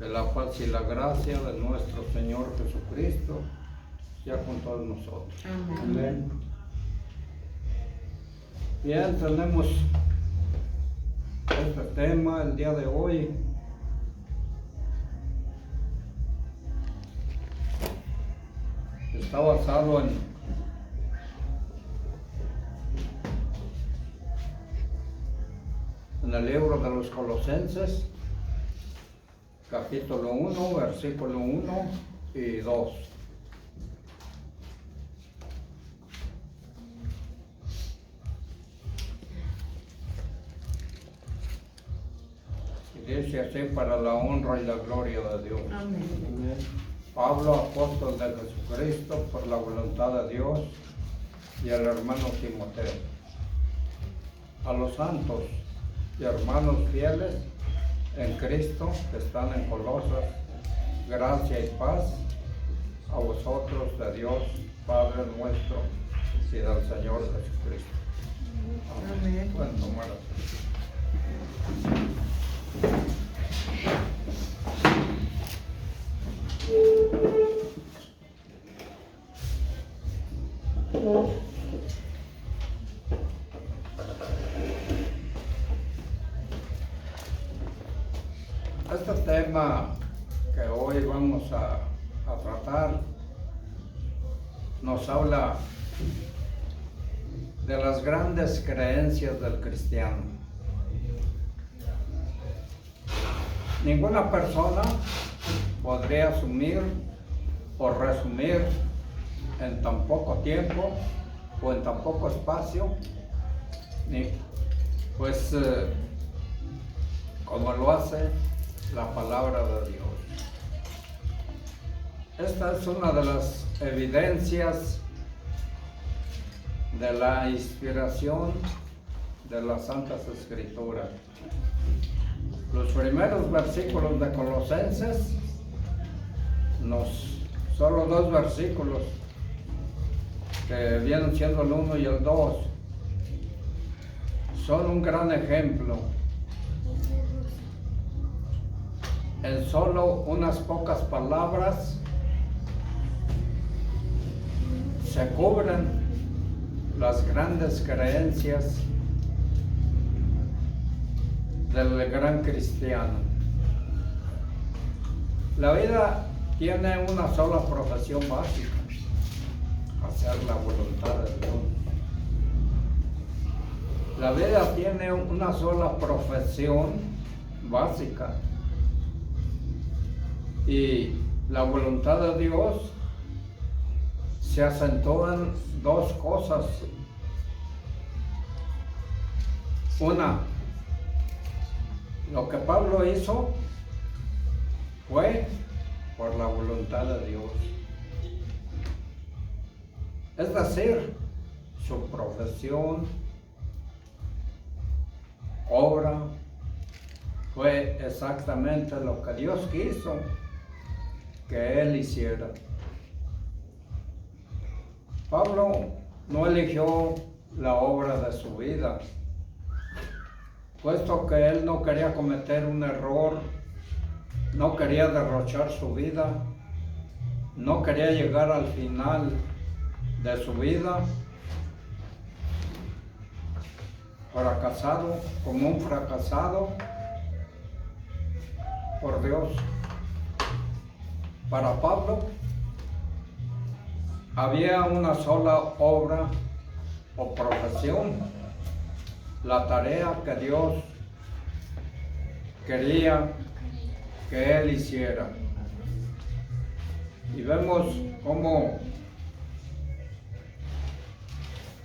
Que la paz y la gracia de nuestro Señor Jesucristo sea con todos nosotros. Amén. Bien, tenemos este tema el día de hoy. Está basado en el libro de los Colosenses, capítulo 1, versículo 1 y 2. Y dice así: para la honra y la gloria de Dios. Amén. Pablo, apóstol de Jesucristo, por la voluntad de Dios, y el hermano Timoteo. A los santos y hermanos fieles en Cristo que están en Colosas, gracia y paz a vosotros de Dios, Padre nuestro, y del Señor Jesucristo. Amén. Pueden tomar este tema que hoy vamos a tratar. Nos habla de las grandes creencias del cristiano. Ninguna persona podría asumir o resumir en tan poco tiempo o en tan poco espacio, como lo hace la palabra de Dios. Esta es una de las evidencias de la inspiración de las Santas Escrituras. Los primeros versículos de Colosenses, solo dos versículos, que vienen siendo el 1 y el 2, son un gran ejemplo. En solo unas pocas palabras se cubren las grandes creencias del gran cristiano. La vida tiene una sola profesión básica: hacer la voluntad de Dios. La vida tiene una sola profesión básica, y la voluntad de Dios se acentúan dos cosas. Una, lo que Pablo hizo fue por la voluntad de Dios. Es decir, su profesión, obra, fue exactamente lo que Dios quiso que él hiciera. Pablo no eligió la obra de su vida, puesto que él no quería cometer un error, no quería derrochar su vida, no quería llegar al final de su vida fracasado, como un fracasado por Dios. Para Pablo había una sola obra o profesión, la tarea que Dios quería que él hiciera. Y vemos cómo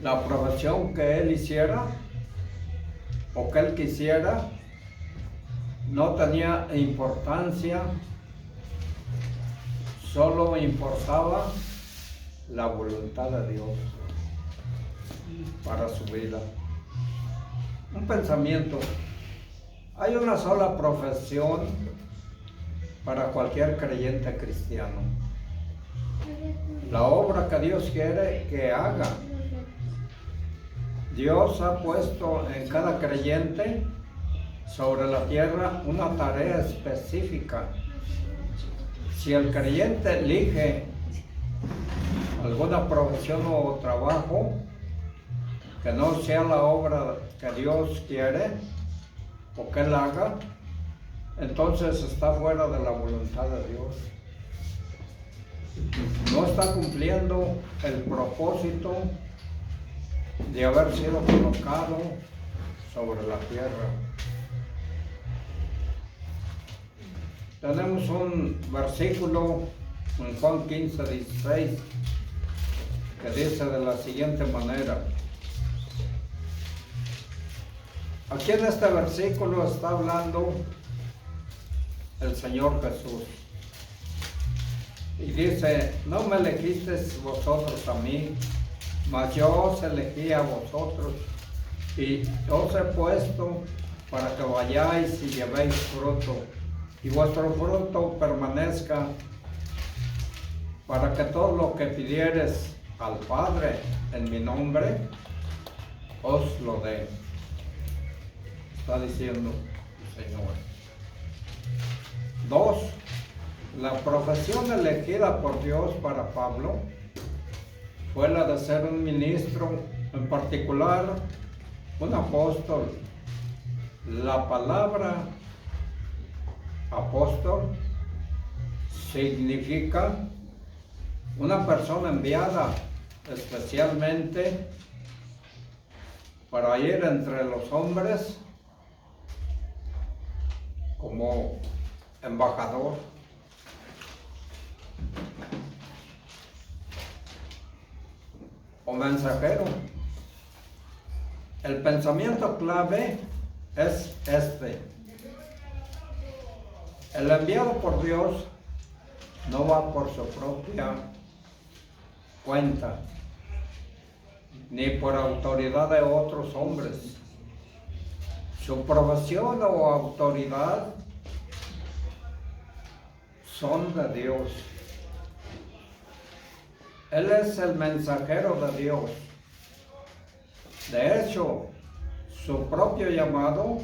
la profesión que él hiciera o que él quisiera no tenía importancia, solo importaba la voluntad de Dios para su vida. Un pensamiento: hay una sola profesión para cualquier creyente cristiano. La obra que Dios quiere que haga. Dios ha puesto en cada creyente sobre la tierra una tarea específica si el creyente elige alguna profesión o trabajo que no sea la obra que Dios quiere o que Él haga, entonces está fuera de la voluntad de Dios. No está cumpliendo el propósito de haber sido colocado sobre la tierra. Tenemos un versículo en Juan 15:16 que dice de la siguiente manera. Aquí en este versículo está hablando el Señor Jesús. Y dice, no me elegisteis vosotros a mí, mas yo os elegí a vosotros y os he puesto para que vayáis y llevéis fruto, y vuestro fruto permanezca, para que todo lo que pidiereis al Padre en mi nombre, os lo dé. Está diciendo el Señor. 2. La profesión elegida por Dios para Pablo fue la de ser un ministro, en particular un apóstol. La palabra apóstol significa una persona enviada especialmente para ir entre los hombres como embajador. O mensajero. El pensamiento clave es este: el enviado por Dios no va por su propia cuenta, ni por autoridad de otros hombres. Su profesión o autoridad son de Dios. Él es el mensajero de Dios. De hecho, su propio llamado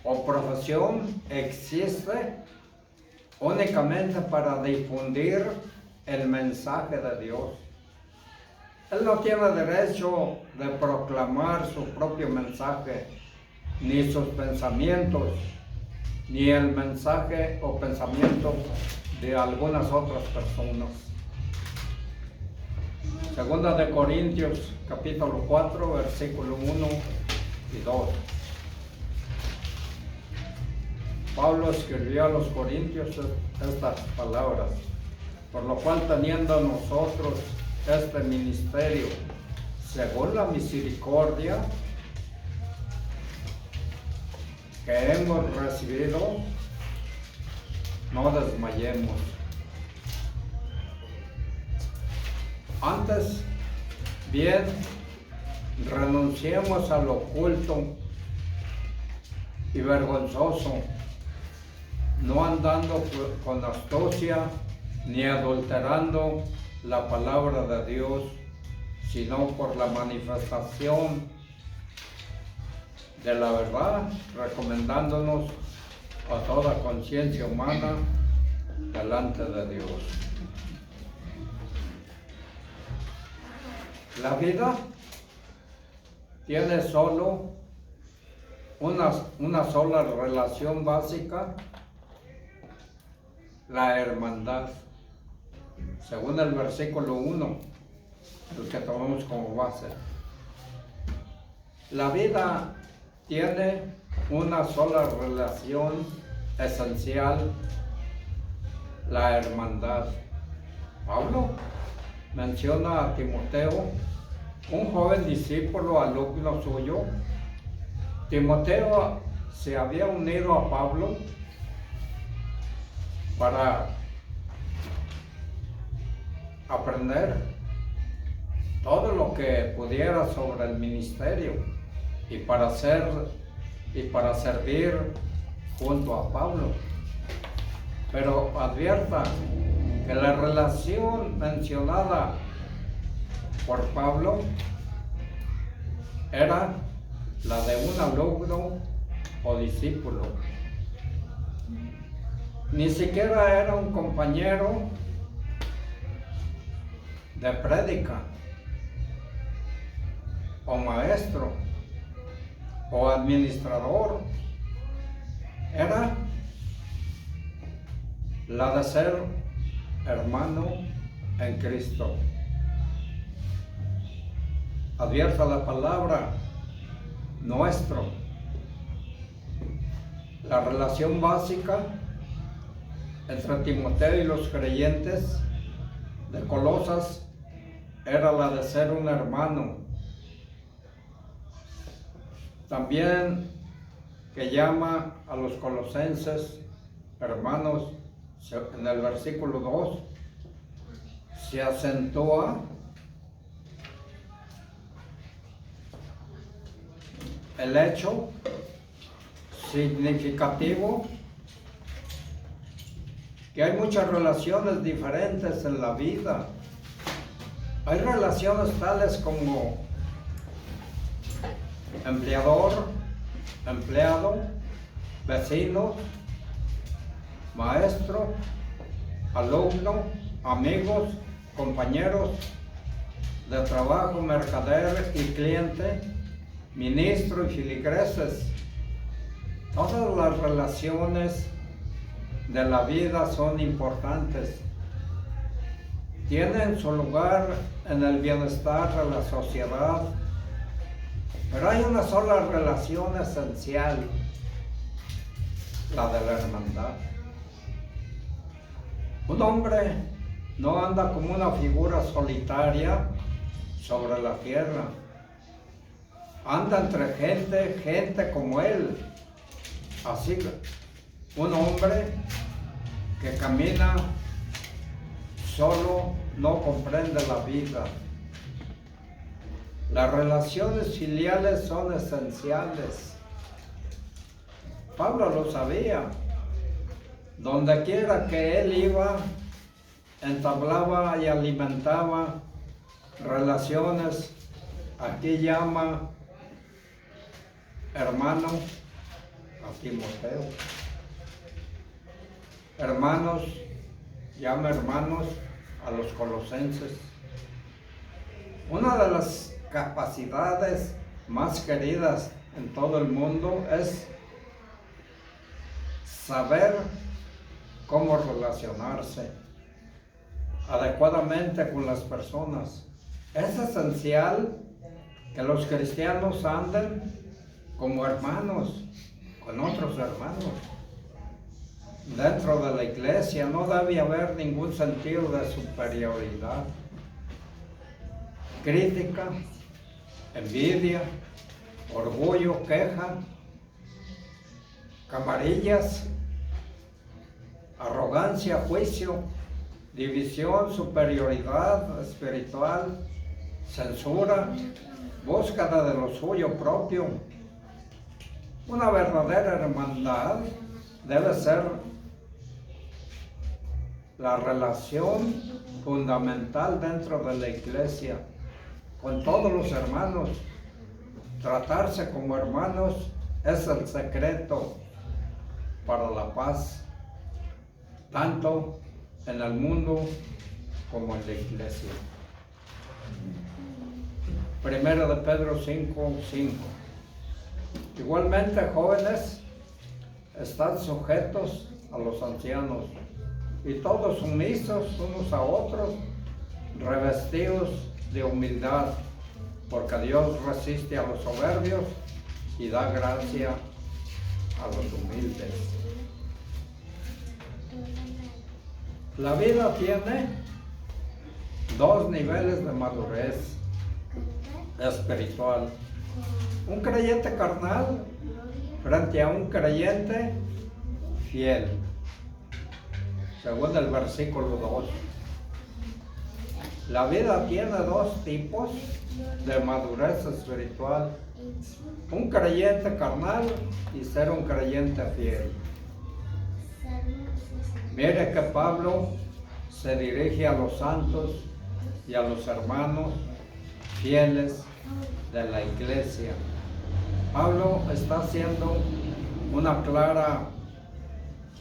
o profesión existe únicamente para difundir el mensaje de Dios. Él no tiene derecho de proclamar su propio mensaje, ni sus pensamientos, ni el mensaje o pensamiento de algunas otras personas. Segunda de Corintios, capítulo 4, versículo 1 y 2. Pablo escribió a los Corintios estas palabras: por lo cual, teniendo nosotros este ministerio, según la misericordia que hemos recibido, no desmayemos. Antes bien, renunciemos a lo oculto y vergonzoso, no andando con astucia ni adulterando la palabra de Dios, sino por la manifestación de la verdad, recomendándonos a toda conciencia humana delante de Dios. La vida tiene solo una sola relación básica: la hermandad, según el versículo 1, el que tomamos como base. La vida tiene una sola relación esencial: la hermandad. Pablo menciona a Timoteo, un joven discípulo, alumno suyo. Timoteo se había unido a Pablo para aprender todo lo que pudiera sobre el ministerio y para servir junto a Pablo. Pero advierta que la relación mencionada por Pablo era la de un alumno o discípulo. Ni siquiera era un compañero de prédica, o maestro, o administrador. Era la de ser hermano en Cristo. Advierta la palabra nuestro. La relación básica entre Timoteo y los creyentes de Colosas era la de ser un hermano. También que llama a los colosenses hermanos, en el versículo 2 se acentúa el hecho significativo que hay muchas relaciones diferentes en la vida. Hay relaciones tales como empleador, empleado, vecino, maestro, alumno, amigos, compañeros de trabajo, mercader y cliente, ministro y feligreses. Todas las relaciones de la vida son importantes. Tienen su lugar en el bienestar de la sociedad, pero hay una sola relación esencial, la de la hermandad. Un hombre no anda como una figura solitaria sobre la tierra. Anda entre gente como él. Así, un hombre que camina solo no comprende la vida. Las relaciones filiales son esenciales. Pablo lo sabía. Donde quiera que él iba, entablaba y alimentaba relaciones. Aquí llama hermano a Timoteo. Hermanos, llama hermanos a los colosenses. Una de las capacidades más queridas en todo el mundo es saber cómo relacionarse adecuadamente con las personas. Es esencial que los cristianos anden como hermanos, con otros hermanos. Dentro de la iglesia no debe haber ningún sentido de superioridad, crítica, envidia, orgullo, queja, camarillas, arrogancia, juicio, división, superioridad espiritual, censura, búsqueda de lo suyo propio. Una verdadera hermandad debe ser la relación fundamental dentro de la iglesia con todos los hermanos. Tratarse como hermanos es el secreto para la paz, tanto en el mundo como en la iglesia. Primero de Pedro 5:5. Igualmente, jóvenes, están sujetos a los ancianos y todos sumisos unos a otros, revestidos de humildad, porque Dios resiste a los soberbios y da gracia a los humildes. La vida tiene dos niveles de madurez espiritual. Un creyente carnal frente a un creyente fiel, según el versículo 2. La vida tiene dos tipos de madurez espiritual: un creyente carnal y ser un creyente fiel. Mire que Pablo se dirige a los santos y a los hermanos fieles de la iglesia. Pablo está haciendo una clara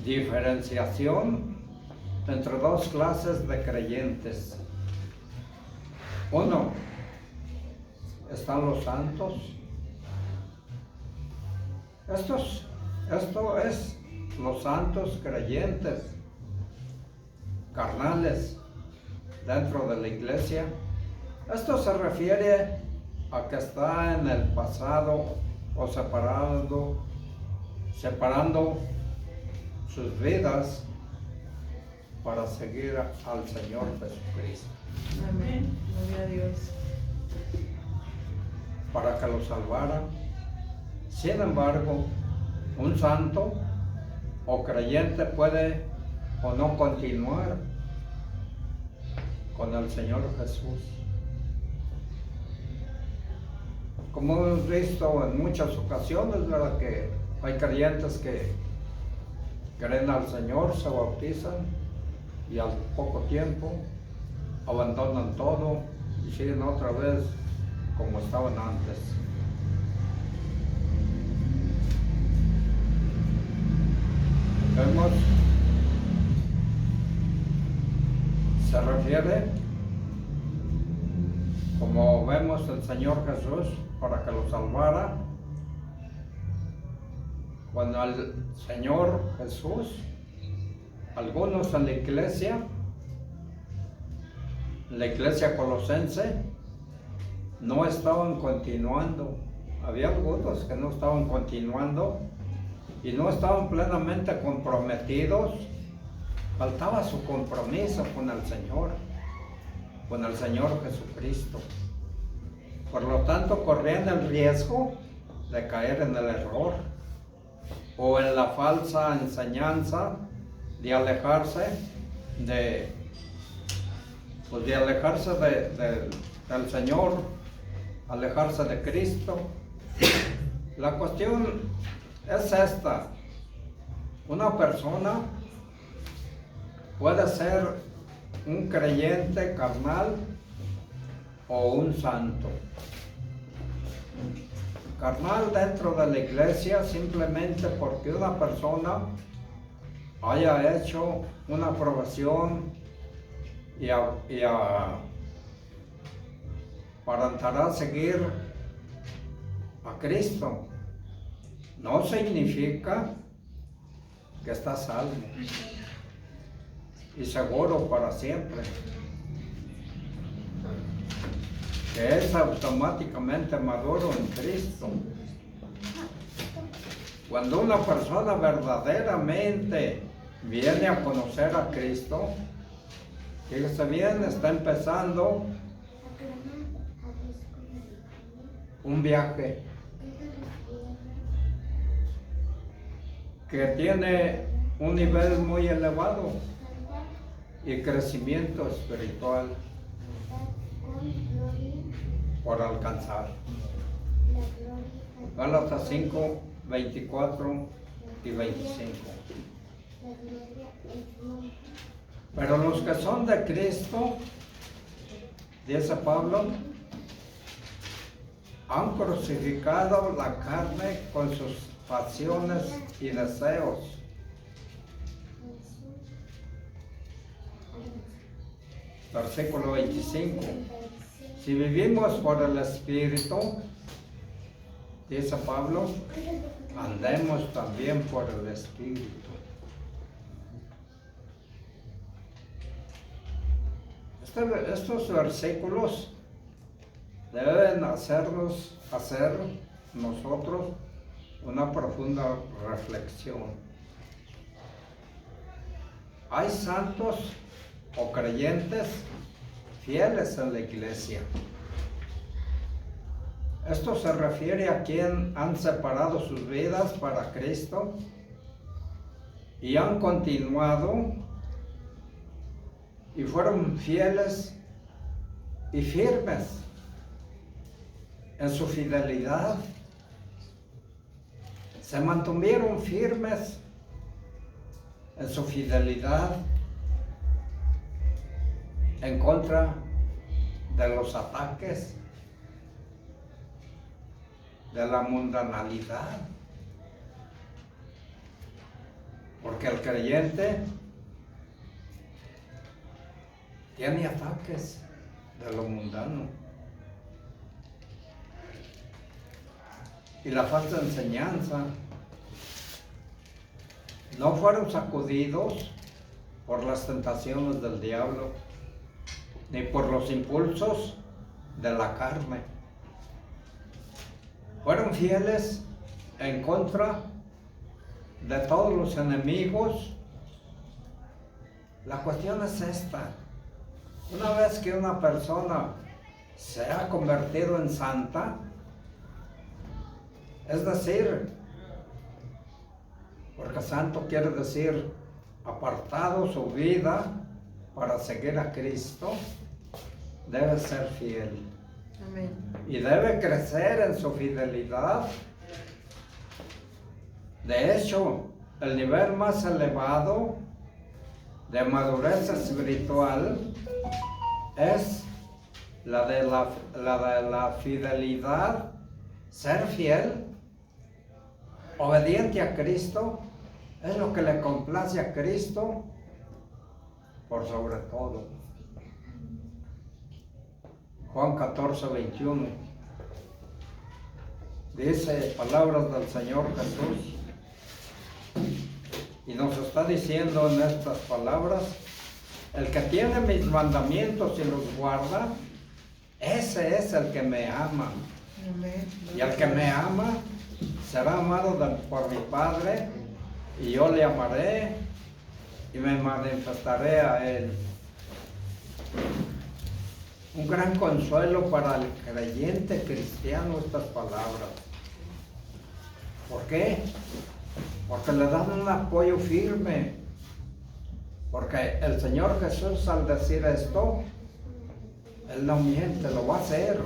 diferenciación entre dos clases de creyentes. Uno, están los santos. Esto es los santos creyentes, carnales, dentro de la iglesia. Esto se refiere a que está en el pasado o separando sus vidas para seguir al Señor Jesucristo. Amén. Gloria a Dios. Para que lo salvara. Sin embargo, un santo o creyente puede o no continuar con el Señor Jesús. Como hemos visto en muchas ocasiones, ¿verdad?, que hay creyentes que creen al Señor, se bautizan y al poco tiempo abandonan todo y siguen otra vez como estaban antes. Vemos, se refiere, como vemos, el Señor Jesús para que lo salvara. Cuando el Señor Jesús, algunos en la iglesia colosense, no estaban continuando. Había algunos que no estaban continuando y no estaban plenamente comprometidos. Faltaba su compromiso con el Señor Jesucristo. Por lo tanto, corrían el riesgo de caer en el error o en la falsa enseñanza, de alejarse del Señor, alejarse de Cristo. La cuestión es esta: una persona puede ser un creyente carnal o un santo. Carnal dentro de la iglesia simplemente porque una persona haya hecho una aprobación y aparentará seguir a Cristo, no significa que está salvo y seguro para siempre, que es automáticamente maduro en Cristo. Cuando una persona verdaderamente viene a conocer a Cristo, fíjese bien, está empezando un viaje que tiene un nivel muy elevado y crecimiento espiritual por alcanzar. Gálatas 5, 24 y 25. Pero los que son de Cristo, dice Pablo, han crucificado la carne con sus pasiones y deseos. Versículo 25. Si vivimos por el Espíritu, dice Pablo, andemos también por el Espíritu. Estos versículos deben hacernos hacer nosotros una profunda reflexión. Hay santos o creyentes fieles en la iglesia. Esto se refiere a quien han separado sus vidas para Cristo y han continuado y fueron fieles y firmes en su fidelidad. Se mantuvieron firmes en su fidelidad en contra de los ataques de la mundanalidad. Porque el creyente tiene ataques de lo mundano. Y la falsa enseñanza no fueron sacudidos por las tentaciones del diablo, ni por los impulsos de la carne. Fueron fieles en contra de todos los enemigos. La cuestión es esta: una vez que una persona se ha convertido en santa, es decir, porque santo quiere decir apartado su vida para seguir a Cristo, debe ser fiel. Amén. Y debe crecer en su fidelidad. De hecho, el nivel más elevado de madurez espiritual es la de la fidelidad, ser fiel, obediente a Cristo, es lo que le complace a Cristo por sobre todo. Juan 14, 21 dice palabras del Señor Jesús, y nos está diciendo en estas palabras: el que tiene mis mandamientos y los guarda, ese es el que me ama. Amén. Y el que me ama será amado por mi Padre, y yo le amaré y me manifestaré a él. Un gran consuelo para el creyente cristiano estas palabras. ¿Por qué? Porque le dan un apoyo firme. Porque el Señor Jesús, al decir esto, Él no miente, lo va a hacer.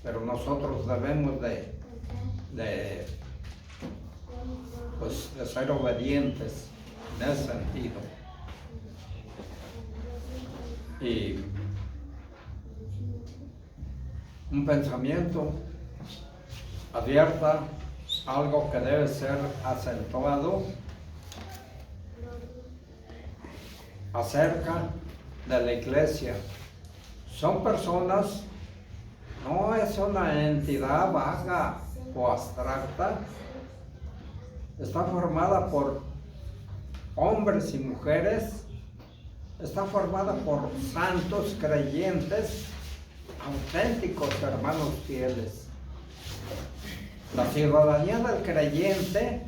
Pero nosotros debemos de ser obedientes en ese sentido. Y un pensamiento advierta algo que debe ser acentuado acerca de la iglesia. Son personas, no es una entidad vaga o abstracta, está formada por hombres y mujeres, está formada por santos creyentes, auténticos hermanos fieles. La ciudadanía del creyente,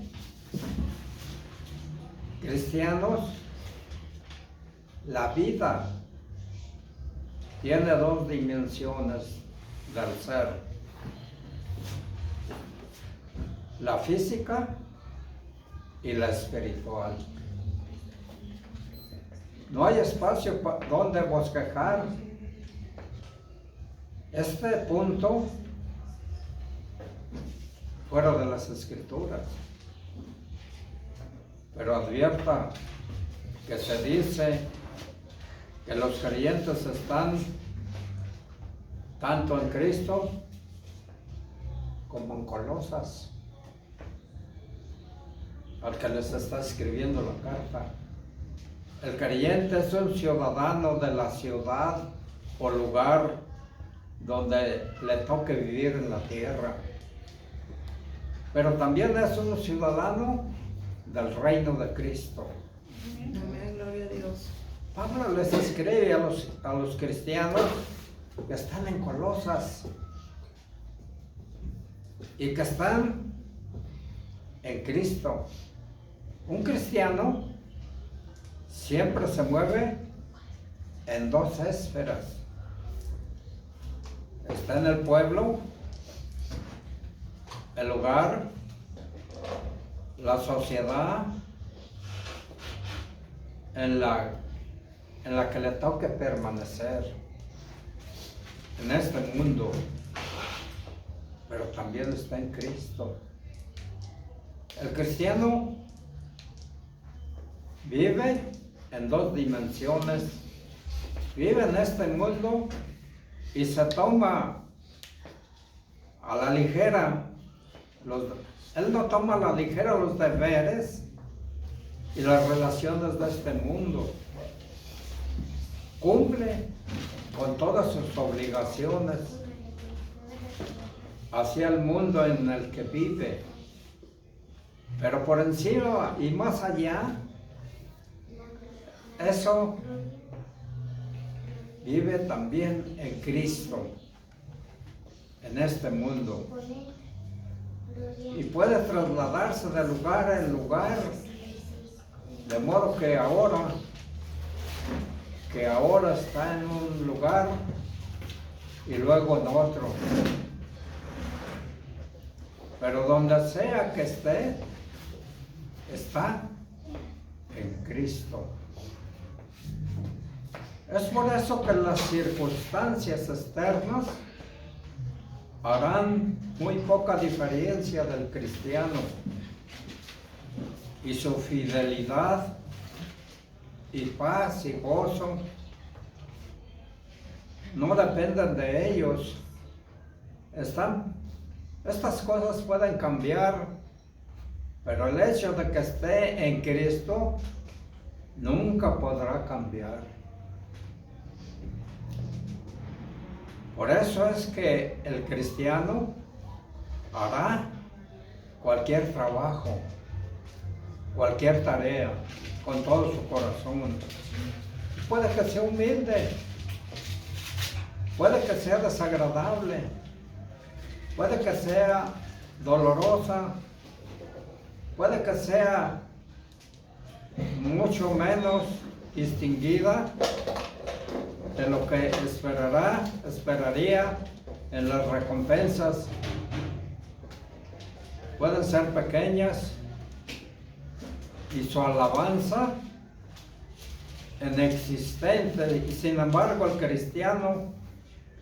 cristianos, la vida tiene dos dimensiones del ser: la física y la espiritual. No hay espacio donde bosquejar este punto fuera de las Escrituras. Pero advierta que se dice que los creyentes están tanto en Cristo como en Colosas, al que les está escribiendo la carta. El creyente es un ciudadano de la ciudad o lugar donde le toque vivir en la tierra, pero también es un ciudadano del reino de Cristo. Amén, gloria a Dios. Pablo les escribe a los cristianos que están en Colosas y que están en Cristo. Un cristiano siempre se mueve en dos esferas. Está en el pueblo, el hogar, la sociedad en la que le toque permanecer en este mundo, pero también está en Cristo. El cristiano vive en dos dimensiones, vive en este mundo y se toma a la ligera él no toma a la ligera los deberes y las relaciones de este mundo. Cumple con todas sus obligaciones hacia el mundo en el que vive. Pero por encima y más allá, eso vive también en Cristo, en este mundo. Y puede trasladarse de lugar en lugar, de modo que ahora está en un lugar y luego en otro. Pero donde sea que esté, está en Cristo. Es por eso que las circunstancias externas harán muy poca diferencia del cristiano, y su fidelidad y paz y gozo no dependen de ellos. Estas cosas pueden cambiar, pero el hecho de que esté en Cristo nunca podrá cambiar. Por eso es que el cristiano hará cualquier trabajo, cualquier tarea, con todo su corazón. Puede que sea humilde, puede que sea desagradable, puede que sea dolorosa, puede que sea mucho menos distinguida de lo que esperaría en las recompensas. Pueden ser pequeñas y su alabanza inexistente, y sin embargo el cristiano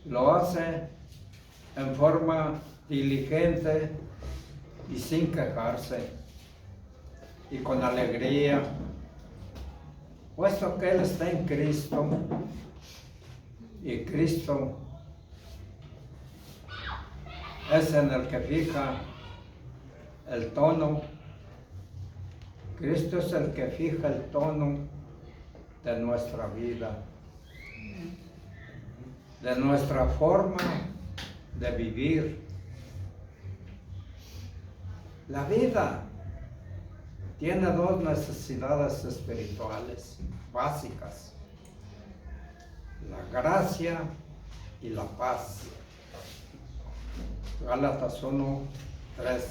lo hace en forma diligente y sin quejarse y con alegría, puesto que él está en Cristo. Y Cristo es en el que fija el tono. Cristo es el que fija el tono de nuestra vida, de nuestra forma de vivir. La vida tiene dos necesidades espirituales básicas: la gracia y la paz. Gálatas 1:3.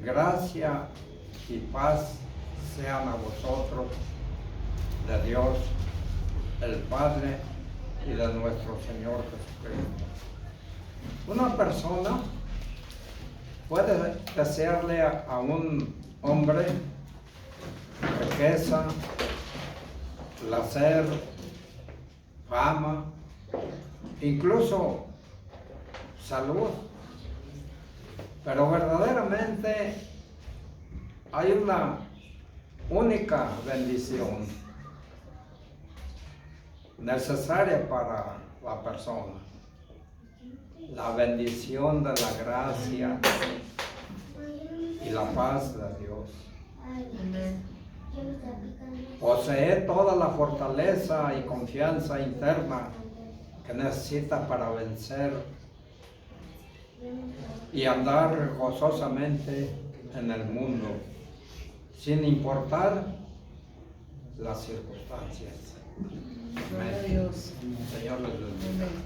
Gracia y paz sean a vosotros de Dios, el Padre, y de nuestro Señor Jesucristo. Una persona puede desearle a un hombre riqueza, placer, fama, incluso salud, pero verdaderamente hay una única bendición necesaria para la persona: la bendición de la gracia y la paz de Dios. Posee toda la fortaleza y confianza interna que necesita para vencer y andar gozosamente en el mundo, sin importar las circunstancias. Gloria a Dios. Señor les bendiga. Amén.